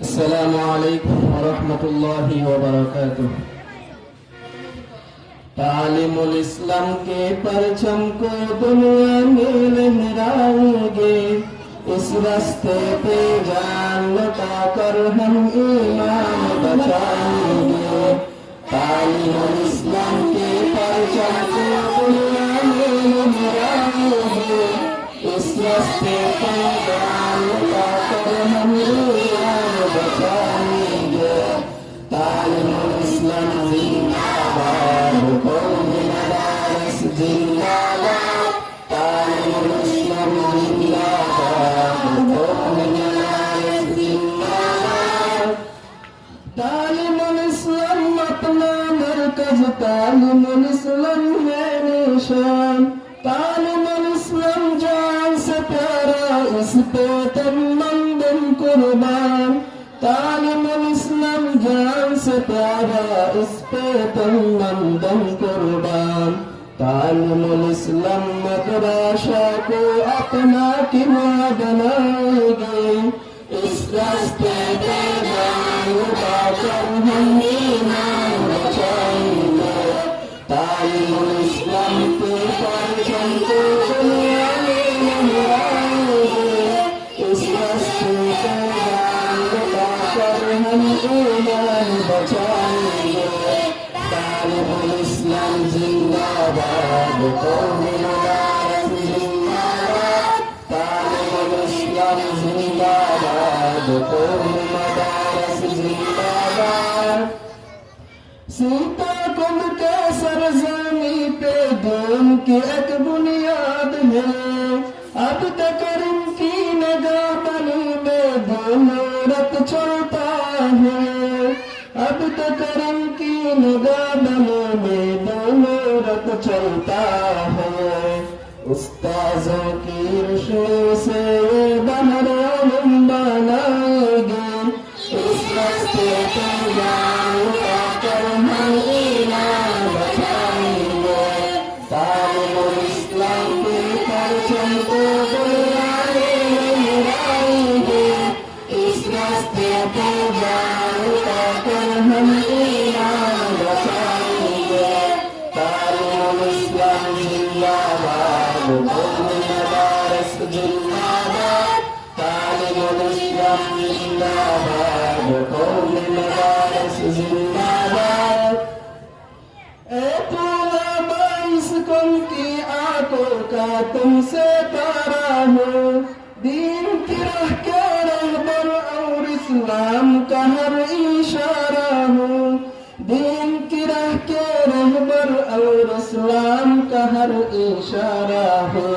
अस्सलामु अलैकुम वरहमतुल्लाहि वबरकातुह। तालीमुल इस्लाम के परचम को दुनिया में लहराएंगे, इस रास्ते पे जान लुटा कर हम ईमान बचाएंगे। तालीमुल इस्लाम के परचम को दुनिया में लहराएंगे, इस रास्ते पे जान लुटा कर हम ईमान बचाएंगे। तालीमुल इस्लाम जिंदाबाद, कौमी मदारिस जिंदाबाद। तालीमुल इस्लाम जिंदाबाद, कौमी मदारिस जिंदाबाद। तालीमुल इस्लाम अपना मरकज, तालीमुल इस्लाम है निशान। तालीमुल इस्लाम जान से प्यारा, इस पे तमाम दिन कुर्बान। तालीमुल इस्लाम जान से प्यारा, इस पे तमाम दिन कुर्बान। तालीमुल इस्लाम मदरसा को अपना किला बनाएंगे, इस रास्ते पे जान लुटाकर हम ईमान बचाएंगे। तालीमुल इस्लाम के परचम को दुनिया में लहराएंगे, इस रास्ते पे जान लुटाकर हम ईमान बचाएंगे। तालीमुल इस्लाम जिंदाबाद, कौमी मदारिस जिंदाबाद। तालीमुल इस्लाम जिंदाबाद, कौमी मदारिस जिंदाबाद। सीता कुंड के सरजमी पे दीन की एक बुनियाद है, अब तक इनकी निगाह बनी में दोनों रत चलता है। अब तक इनकी निगाह बनी में दोनों रत चलता है। उस्ताजों की रोशनी से ये बहराम बनाएंगे, इस रास्ते पे जान लुटाकर हम ईमान बचाएंगे। तालीमुल इस्लाम के परचम को दुनिया में लहराएंगे, इस रास्ते पे जान लुटाकर हम ईमान बचाएंगे। तालीमुल इस्लाम जिंदाबाद, कौमी मदारिस जिंदाबाद। तालीमुल इस्लाम जिंदाबाद, कौमी मदारिस जिंदाबाद। की आंखों का तुमसे तारा हो, दीन की राह के रहबर और इस्लाम का हर इशारा हो। दीन की राह के रहबर और इस्लाम का हर इशारा हो।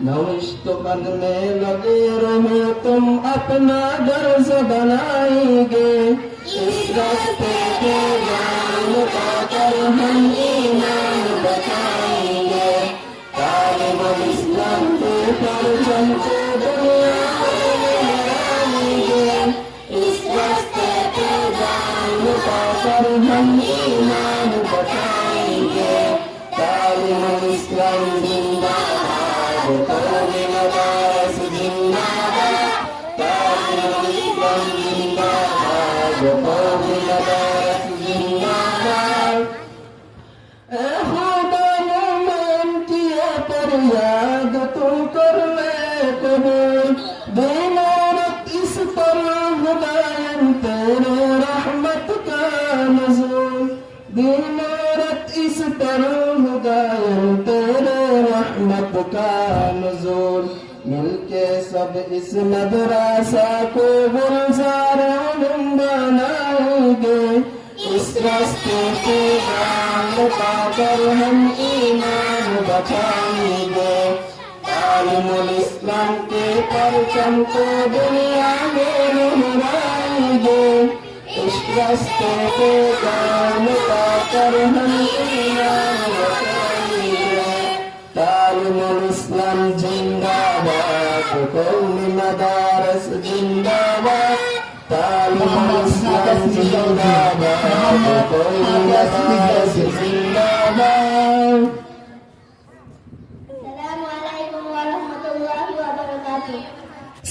नविश्त पद में लगे रहो तुम, अपना दर्ज बनाएंगे, इस रास्ते पे जान लुटाकर हम ईमान बचाएंगे। तालीमुल इस्लाम के परचम को दुनिया में लहराएंगे, इस रास्ते पे जान लुटाकर हम ईमान बचाएंगे। तालीमुल इस्लाम जिंदाबाद, कौमी मदारिस जिंदाबाद। तालीमुल इस्लाम जिंदाबाद, कौमी मदारिस जिंदाबाद। याद तुम कर ले कबूल, बेनौरत इस तरह हुदायन तेरे रहमत का नज़ूल। बेनौरत इस तरह हुदायन तेरे रहमत का नज़ूल। मिलके सब इस मदरसा को गुलजार उलूम बनाएंगे, इस रास्ते पे जान लुटाकर हम ईमान बचाएंगे। तालीमुल इस्लाम के परचम को दुनिया में लहराएंगे, इस रास्ते पे जान लुटाकर हम ईमान बचाएंगे। तालीमुल इस्लाम जिंदाबाद, कौमी मदारिस जिंदाबाद। तालीमुल इस्लाम जिंदाबाद, कौमी मदारिस जिंदाबाद।